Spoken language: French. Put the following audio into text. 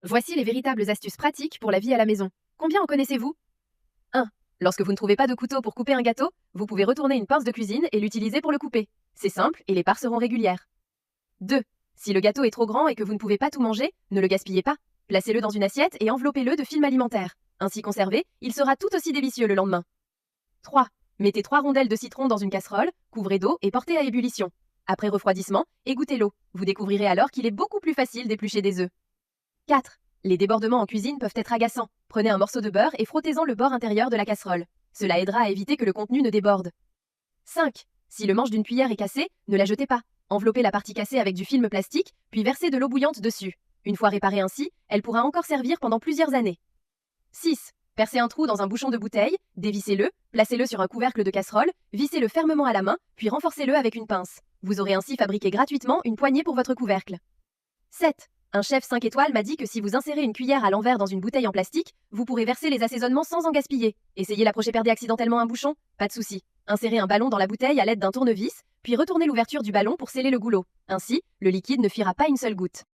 Voici les véritables astuces pratiques pour la vie à la maison. Combien en connaissez-vous? 1. Lorsque vous ne trouvez pas de couteau pour couper un gâteau, vous pouvez retourner une pince de cuisine et l'utiliser pour le couper. C'est simple et les parts seront régulières. 2. Si le gâteau est trop grand et que vous ne pouvez pas tout manger, ne le gaspillez pas. Placez-le dans une assiette et enveloppez-le de film alimentaire. Ainsi conservé, il sera tout aussi délicieux le lendemain. 3. Mettez 3 rondelles de citron dans une casserole, couvrez d'eau et portez à ébullition. Après refroidissement, égouttez l'eau. Vous découvrirez alors qu'il est beaucoup plus facile d'éplucher des œufs. 4. Les débordements en cuisine peuvent être agaçants. Prenez un morceau de beurre et frottez-en le bord intérieur de la casserole. Cela aidera à éviter que le contenu ne déborde. 5. Si le manche d'une cuillère est cassé, ne la jetez pas. Enveloppez la partie cassée avec du film plastique, puis versez de l'eau bouillante dessus. Une fois réparée ainsi, elle pourra encore servir pendant plusieurs années. 6. Percez un trou dans un bouchon de bouteille, dévissez-le, placez-le sur un couvercle de casserole, vissez-le fermement à la main, puis renforcez-le avec une pince. Vous aurez ainsi fabriqué gratuitement une poignée pour votre couvercle. 7. Un chef 5 étoiles m'a dit que si vous insérez une cuillère à l'envers dans une bouteille en plastique, vous pourrez verser les assaisonnements sans en gaspiller. Essayez l'approcher perdre accidentellement un bouchon? Pas de souci. Insérez un ballon dans la bouteille à l'aide d'un tournevis, puis retournez l'ouverture du ballon pour sceller le goulot. Ainsi, le liquide ne fuira pas une seule goutte.